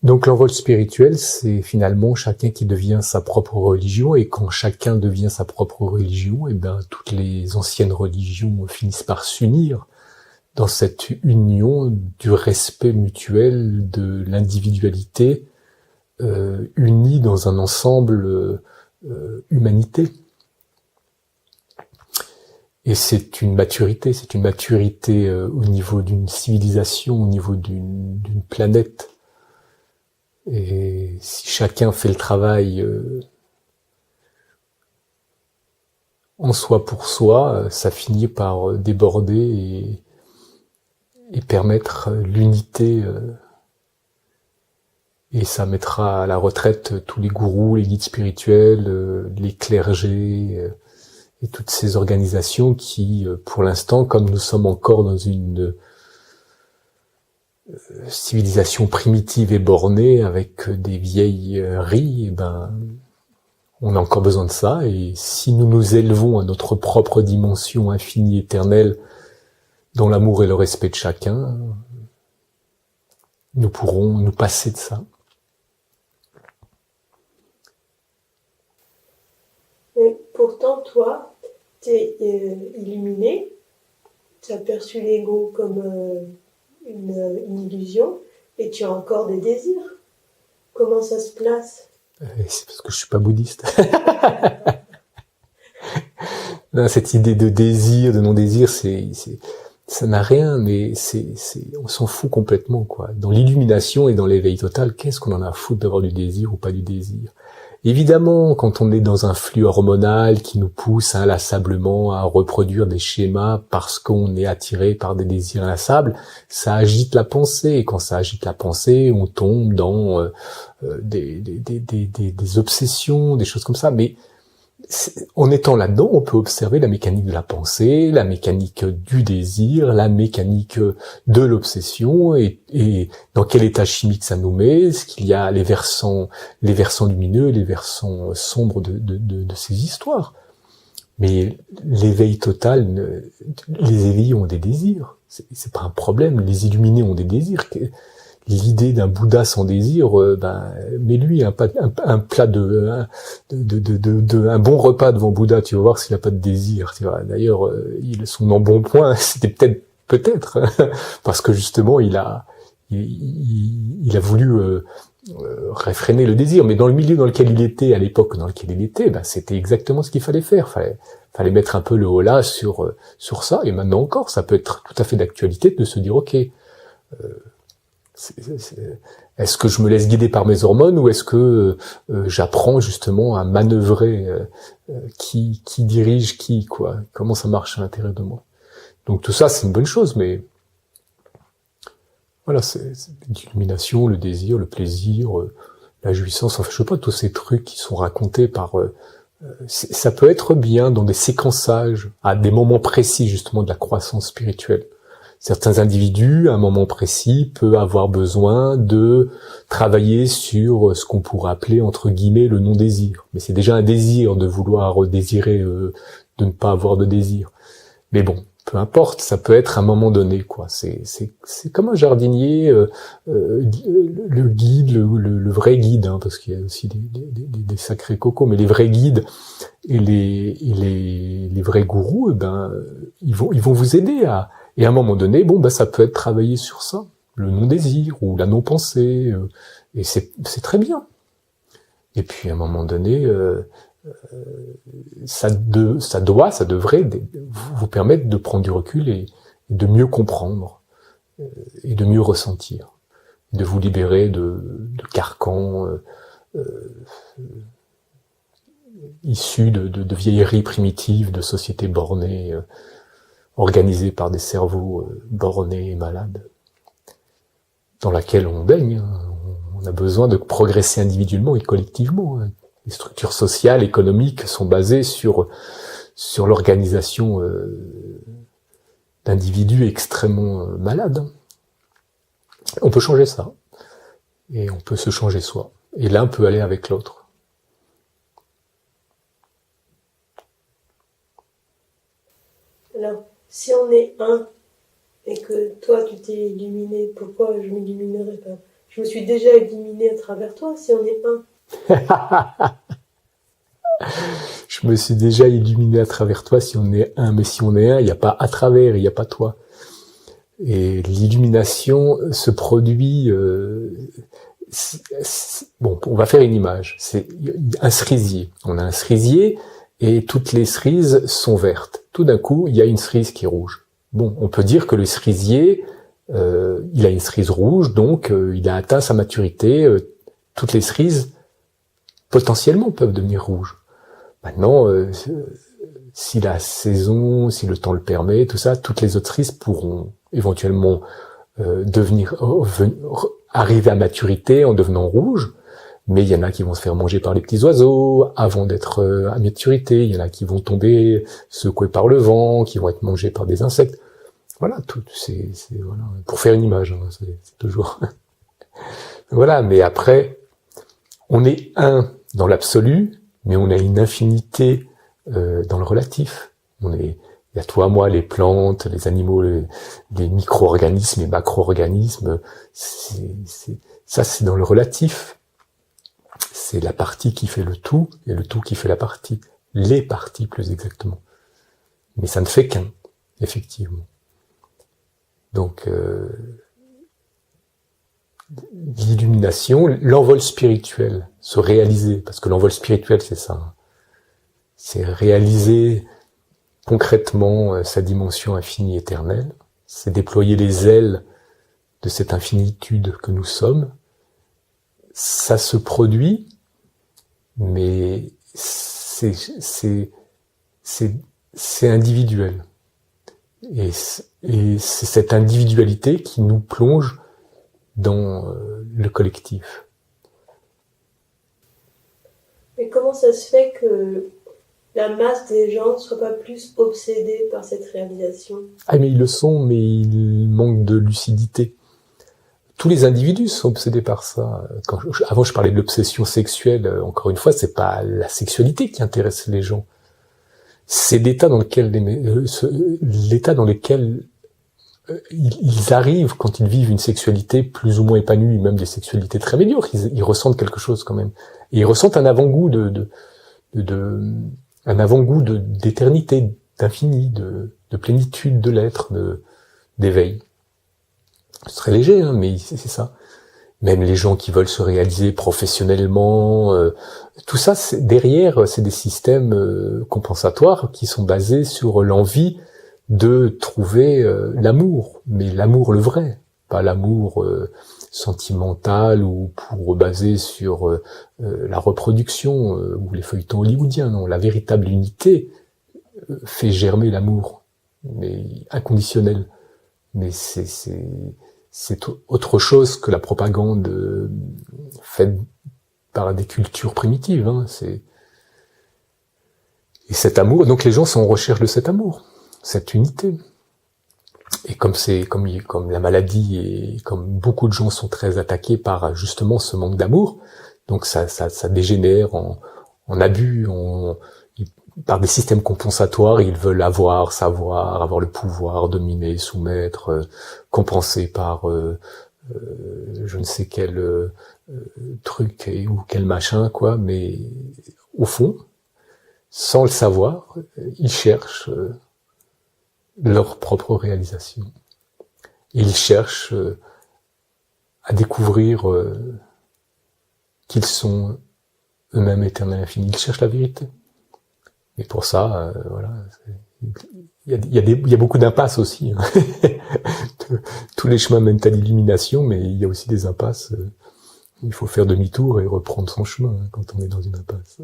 Donc l'envol spirituel, c'est finalement chacun qui devient sa propre religion, et quand chacun devient sa propre religion, et ben toutes les anciennes religions finissent par s'unir dans cette union du respect mutuel de l'individualité unie dans un ensemble humanité. Et c'est une maturité au niveau d'une civilisation, au niveau d'une planète. Et si chacun fait le travail en soi pour soi, ça finit par déborder et permettre l'unité, et ça mettra à la retraite tous les gourous, les guides spirituels, les clergés, et toutes ces organisations qui, pour l'instant, comme nous sommes encore dans une civilisation primitive et bornée avec des vieilleries, on a encore besoin de ça, et si nous nous élevons à notre propre dimension infinie, éternelle, dans l'amour et le respect de chacun, nous pourrons nous passer de ça. Mais pourtant, toi, t'es illuminé, tu as perçu l'ego comme une illusion, et tu as encore des désirs. Comment ça se place ? C'est parce que je suis pas bouddhiste. Non, cette idée de désir, de non-désir, ça n'a rien, mais on s'en fout complètement, quoi. Dans l'illumination et dans l'éveil total, qu'est-ce qu'on en a à foutre d'avoir du désir ou pas du désir ? Évidemment, quand on est dans un flux hormonal qui nous pousse inlassablement à reproduire des schémas parce qu'on est attiré par des désirs inlassables, ça agite la pensée. Et quand ça agite la pensée, on tombe dans des obsessions, des choses comme ça. Mais en étant là-dedans, on peut observer la mécanique de la pensée, la mécanique du désir, la mécanique de l'obsession, et dans quel état chimique ça nous met, ce qu'il y a les versants lumineux, les versants sombres de ces histoires. Mais l'éveil total, les éveillés ont des désirs. C'est pas un problème. Les illuminés ont des désirs. L'idée d'un Bouddha sans désir, mais lui un plat un bon repas devant Bouddha, tu vas voir s'il a pas de désir. Tu vois. D'ailleurs, son embonpoint, c'était peut-être parce que justement il a voulu réfréner le désir, mais dans le milieu dans lequel il était, à l'époque dans lequel il était, c'était exactement ce qu'il fallait faire. Fallait mettre un peu le holà sur ça, et maintenant encore, ça peut être tout à fait d'actualité de se dire ok. Est-ce que je me laisse guider par mes hormones, ou est-ce que j'apprends justement à manœuvrer qui dirige qui, quoi, comment ça marche à l'intérieur de moi. Donc tout ça, c'est une bonne chose, mais voilà, c'est l'illumination, le désir, le plaisir, la jouissance, enfin je sais pas, tous ces trucs qui sont racontés par... ça peut être bien dans des séquençages, à des moments précis justement de la croissance spirituelle. Certains individus, à un moment précis, peuvent avoir besoin de travailler sur ce qu'on pourrait appeler, entre guillemets, le non-désir. Mais c'est déjà un désir de vouloir désirer, de ne pas avoir de désir. Mais bon, peu importe, ça peut être à un moment donné, quoi. C'est comme un jardinier, le guide, le vrai guide, hein, parce qu'il y a aussi des sacrés cocos, mais les vrais guides et les vrais gourous, ils vont vous aider et à un moment donné, ça peut être travaillé sur ça, le non-désir ou la non-pensée, et c'est très bien. Et puis à un moment donné, ça devrait vous permettre de prendre du recul et de mieux comprendre et de mieux ressentir, de vous libérer de carcans issus de vieilleries primitives, de sociétés bornées, organisée par des cerveaux bornés et malades, dans laquelle on baigne. On a besoin de progresser individuellement et collectivement. Les structures sociales, économiques sont basées sur l'organisation d'individus extrêmement malades. On peut changer ça, et on peut se changer soi. Et l'un peut aller avec l'autre. Alors, si on est un, et que toi tu t'es illuminé, pourquoi je m'illuminerais pas ? je me suis déjà éliminé à travers toi si on est un. Je me suis déjà illuminé à travers toi si on est un, mais si on est un, il n'y a pas à travers, il n'y a pas toi. Et l'illumination se produit... bon, on va faire une image. C'est un cerisier. On a un cerisier et toutes les cerises sont vertes. Tout d'un coup, il y a une cerise qui est rouge. Bon, on peut dire que le cerisier, il a une cerise rouge, donc il a atteint sa maturité. Toutes les cerises, potentiellement, peuvent devenir rouges. Maintenant, si la saison, si le temps le permet, tout ça, toutes les autres cerises pourront éventuellement arriver à maturité en devenant rouges, mais il y en a qui vont se faire manger par les petits oiseaux avant d'être à maturité, il y en a qui vont tomber secoués par le vent, qui vont être mangés par des insectes. Voilà, tout c'est voilà, pour faire une image, hein, c'est toujours voilà, mais après on est un dans l'absolu, mais on a une infinité dans le relatif. Il y a toi, moi, les plantes, les animaux, les micro-organismes, les macro-organismes. Ça, c'est dans le relatif. C'est la partie qui fait le tout, et le tout qui fait la partie. Les parties, plus exactement. Mais ça ne fait qu'un, effectivement. Donc, l'illumination, l'envol spirituel, se réaliser, parce que l'envol spirituel, c'est ça. Hein. C'est réaliser concrètement sa dimension infinie éternelle, c'est déployer les ailes de cette infinitude que nous sommes. Ça se produit, mais c'est individuel. Et c'est cette individualité qui nous plonge dans le collectif. Mais comment ça se fait que la masse des gens ne soit pas plus obsédée par cette réalisation? Ah, mais ils le sont, mais ils manquent de lucidité. Tous les individus sont obsédés par ça. Avant, je parlais de l'obsession sexuelle. Encore une fois, c'est pas la sexualité qui intéresse les gens. C'est l'état dans lequel ils arrivent quand ils vivent une sexualité plus ou moins épanouie, même des sexualités très médiocres. Ils ressentent quelque chose quand même. Et ils ressentent un avant-goût d'éternité, d'infini, de plénitude de l'être, d'éveil. C'est très léger, hein, mais c'est ça. Même les gens qui veulent se réaliser professionnellement, tout ça, derrière, c'est des systèmes compensatoires qui sont basés sur l'envie de trouver l'amour, mais l'amour le vrai, pas l'amour sentimental ou pour baser sur la reproduction ou les feuilletons hollywoodiens. Non, la véritable unité fait germer l'amour, mais inconditionnel. Mais c'est autre chose que la propagande faite par des cultures primitives. Hein. Et cet amour, donc les gens sont en recherche de cet amour, cette unité. Et comme la maladie et comme beaucoup de gens sont très attaqués par justement ce manque d'amour, donc ça dégénère en abus, par des systèmes compensatoires. Ils veulent savoir, avoir le pouvoir, dominer, soumettre, compenser par je ne sais quel truc ou quel machin, quoi. Mais au fond, sans le savoir, ils cherchent leur propre réalisation. Ils cherchent à découvrir qu'ils sont eux-mêmes éternels infinis. Ils cherchent la vérité. Et pour ça, voilà, il y a beaucoup d'impasses aussi. Hein. Tous les chemins mènent à l'illumination, mais il y a aussi des impasses. Il faut faire demi-tour et reprendre son chemin quand on est dans une impasse.